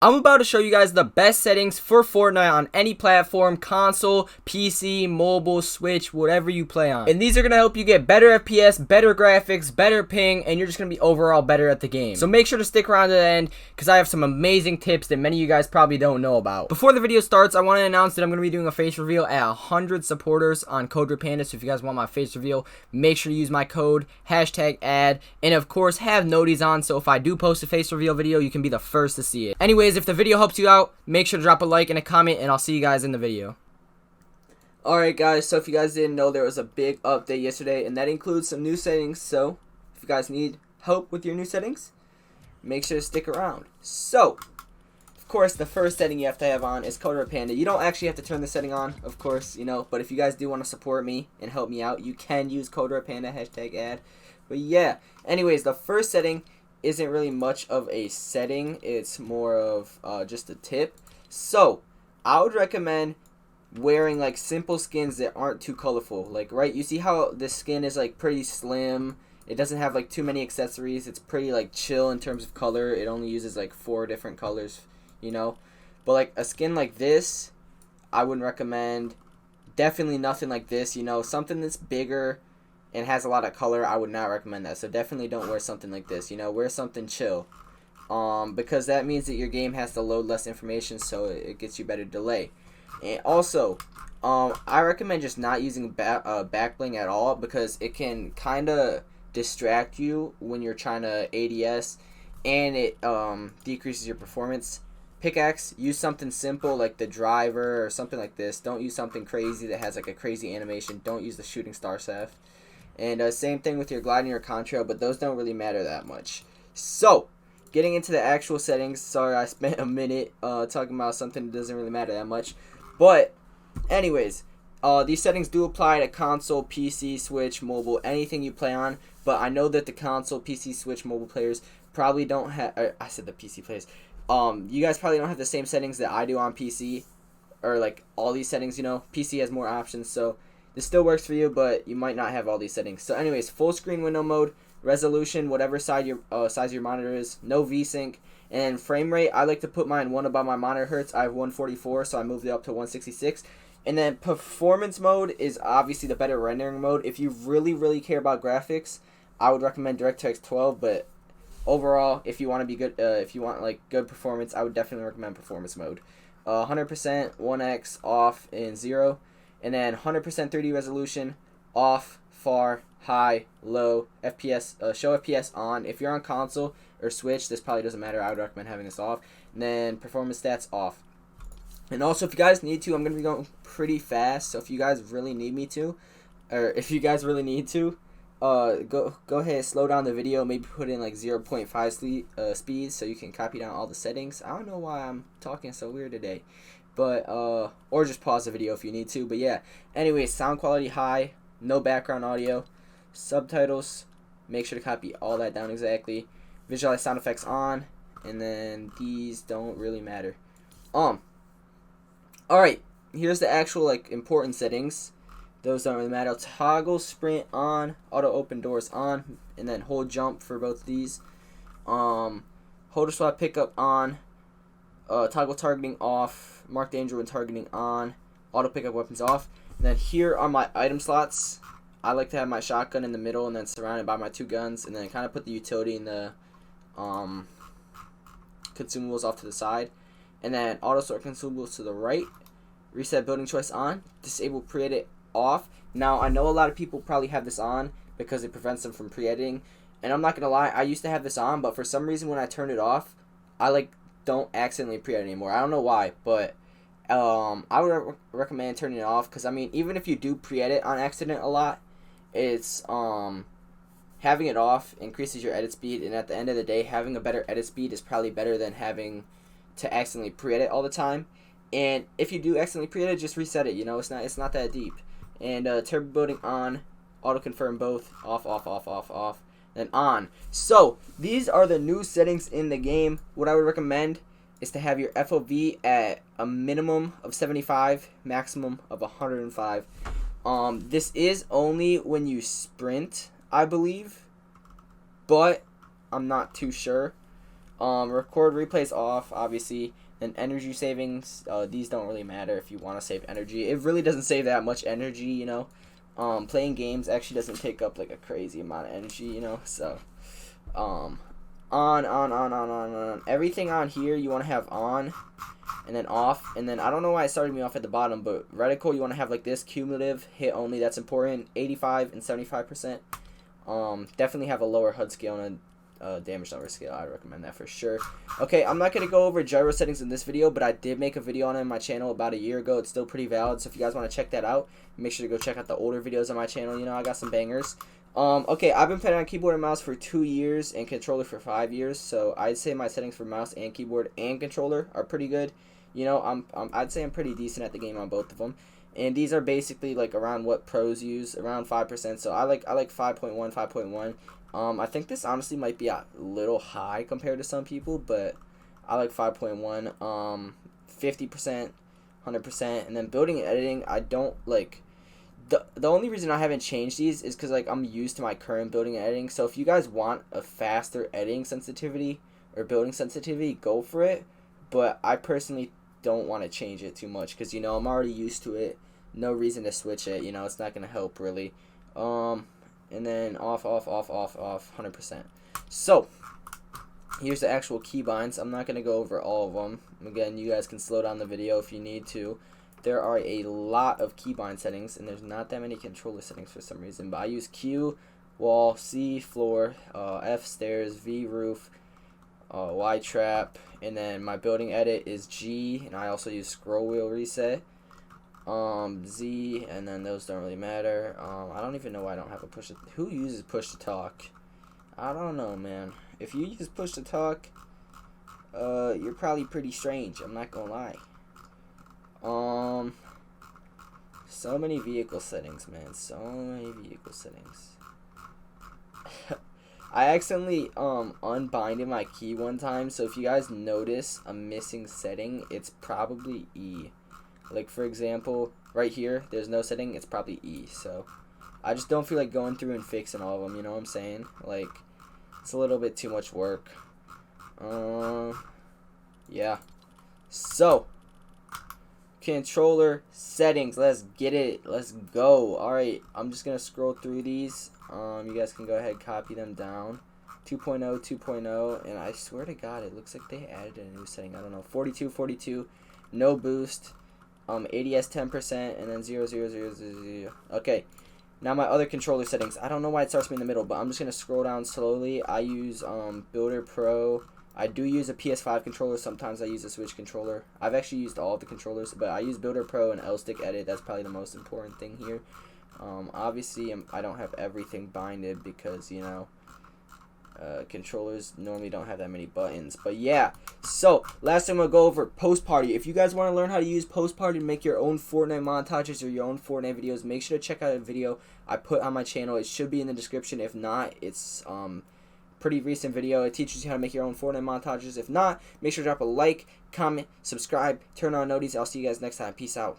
I'm about to show you guys the best settings for Fortnite on any platform, console, PC, mobile, Switch, whatever you play on. And these are going to help you get better FPS, better graphics, better ping, and you're just going to be overall better at the game. So make sure to stick around to the end because I have some amazing tips that many of you guys probably don't know about. Before the video starts, I want to announce that I'm going to be doing a face reveal at 100 supporters on Code Panda. So if you guys want my face reveal, make sure to use my code, #ad, and of course have noties on so if I do post a face reveal video, you can be the first to see it. Anyways, if the video helps you out, make sure to drop a like and a comment, and I'll see you guys in the video. Alright guys, so if you guys didn't know, there was a big update yesterday, and that includes some new settings. So if you guys need help with your new settings, make sure to stick around. So of course, the first setting you have to have on is Code Panda. You don't actually have to turn the setting on, of course, you know, but if you guys do want to support me and help me out, you can use Code Panda, #ad. But yeah, anyways, the first setting isn't really much of a setting, it's more of just a tip. So I would recommend wearing like simple skins that aren't too colorful. Like, right, you see how this skin is like pretty slim, it doesn't have like too many accessories, it's pretty like chill in terms of color, it only uses like 4 different colors, you know. But like a skin like this, I wouldn't recommend. Definitely nothing like this, you know, something that's bigger and has a lot of color, I would not recommend that. So definitely don't wear something like this, you know, wear something chill. Because that means that your game has to load less information, so it gets you better delay. And also, I recommend just not using back bling at all, because it can kind of distract you when you're trying to ADS, and it decreases your performance. Pickaxe, use something simple like the driver or something like this. Don't use something crazy that has like a crazy animation. Don't use the shooting star staff. And same thing with your glide and your contrail, but those don't really matter that much. So, getting into the actual settings. Sorry, I spent a minute talking about something that doesn't really matter that much. But, anyways, these settings do apply to console, PC, Switch, mobile, anything you play on. But I know that the console, PC, Switch, mobile players probably don't have... I said the PC players. You guys probably don't have the same settings that I do on PC. Or, like, all these settings, you know. PC has more options, so this still works for you, but you might not have all these settings. So anyways, full screen window mode, resolution, whatever size your monitor is, no VSync, and frame rate, I like to put mine one above my monitor hertz. I have 144, so I moved it up to 166. And then performance mode is obviously the better rendering mode. If you really care about graphics, I would recommend DirectX 12, but overall, if you want to be good, if you want like good performance, I would definitely recommend performance mode. 100%, 1x, off, and 0. And then 100% 3D resolution, off, far, high, low, FPS, show FPS on. If you're on console or Switch, this probably doesn't matter. I would recommend having this off. And then performance stats off. And also, if you guys need to, I'm going to be going pretty fast. So if you guys really need me to, or if you guys really need to, go ahead, slow down the video. Maybe put in like 0.5 speed so you can copy down all the settings. I don't know why I'm talking so weird today. But, or just pause the video if you need to. But yeah, anyway, sound quality high, no background audio, subtitles, make sure to copy all that down exactly, visualize sound effects on, and then these don't really matter. Alright, here's the actual, like, important settings. Those don't really matter. Toggle sprint on, auto open doors on, and then hold jump for both of these. Hold or swap pickup on. Toggle targeting off, mark danger when targeting on, auto pickup weapons off. And then here are my item slots. I like to have my shotgun in the middle and then surrounded by my 2 guns, and then kind of put the utility in the consumables off to the side. And then auto sort consumables to the right. Reset building choice on, disable pre-edit off. Now I know a lot of people probably have this on because it prevents them from pre-editing, and I'm not gonna lie, I used to have this on, but for some reason when I turn it off, I don't accidentally pre-edit anymore. I don't know why, but I would recommend turning it off, because I mean, even if you do pre-edit on accident a lot, it's having it off increases your edit speed, and at the end of the day, having a better edit speed is probably better than having to accidentally pre-edit all the time. And if you do accidentally pre-edit, just reset it, you know, it's not that deep. And turbo building on, auto confirm both, off, then on. So these are the new settings in the game. What I would recommend is to have your FOV at a minimum of 75, maximum of 105. This is only when you sprint, I believe, but I'm not too sure. Record replays off, obviously. Then energy savings, these don't really matter if you want to save energy. It really doesn't save that much energy, you know. Playing games actually doesn't take up like a crazy amount of energy, you know. So, on. Everything on here you want to have on, and then off. And then I don't know why it started me off at the bottom, but reticle you want to have like this, cumulative, hit only. That's important. 85 and 75%. Definitely have a lower HUD scale and a damage number scale. I recommend that for sure. Okay, I'm not going to go over gyro settings in this video, but I did make a video on it on my channel about a year ago. It's still pretty valid, so if you guys want to check that out, make sure to go check out the older videos on my channel. You know, I got some bangers. Okay, I've been playing on keyboard and mouse for 2 years and controller for 5 years, so I'd say my settings for mouse and keyboard and controller are pretty good. You know, I'd say I'm pretty decent at the game on both of them. And these are basically like around what pros use, around 5%. So I like 5.1, 5.1. I think this honestly might be a little high compared to some people, but I like 5.1, 50%, 100%, and then building and editing, I don't like. The only reason I haven't changed these is because like I'm used to my current building and editing. So if you guys want a faster editing sensitivity or building sensitivity, go for it. But I personally don't want to change it too much because, you know, I'm already used to it. No reason to switch it. You know, it's not gonna help really. And then off, 100%. So, here's the actual keybinds. I'm not going to go over all of them. Again, you guys can slow down the video if you need to. There are a lot of keybind settings, and there's not that many controller settings for some reason. But I use Q, wall, C, floor, F, stairs, V, roof, Y, trap, and then my building edit is G, and I also use scroll wheel reset. Z, and then those don't really matter. I don't even know why I don't have a push to, who uses push to talk? I don't know, man. If you use push to talk, you're probably pretty strange, I'm not gonna lie. So many vehicle settings, man, so many vehicle settings. I accidentally unbinded my key one time, so if you guys notice a missing setting, it's probably E. Like, for example, right here, there's no setting, it's probably E. So, I just don't feel like going through and fixing all of them, you know what I'm saying? Like, it's a little bit too much work. Yeah. So, controller settings, let's get it. Let's go. Alright, I'm just going to scroll through these. You guys can go ahead, copy them down. 2.0, 2.0, and I swear to God, it looks like they added a new setting. I don't know. 42, 42, no boost. ADS 10%, and then 0, 0, 0, 0, 0. Okay, now my other controller settings. I don't know why it starts me in the middle, but I'm just going to scroll down slowly. I use Builder Pro. I do use a PS5 controller. Sometimes I use a Switch controller. I've actually used all of the controllers, but I use Builder Pro and L-Stick Edit. That's probably the most important thing here. Obviously, I don't have everything binded because, you know, controllers normally don't have that many buttons. But yeah, so last time we'll go over post party. If you guys want to learn how to use post party to make your own Fortnite montages or your own Fortnite videos, make sure to check out a video I put on my channel. It should be in the description. If not, it's pretty recent video. It teaches you how to make your own Fortnite montages. If not, make sure to drop a like, comment, subscribe, turn on notifications. I'll see you guys next time. Peace out.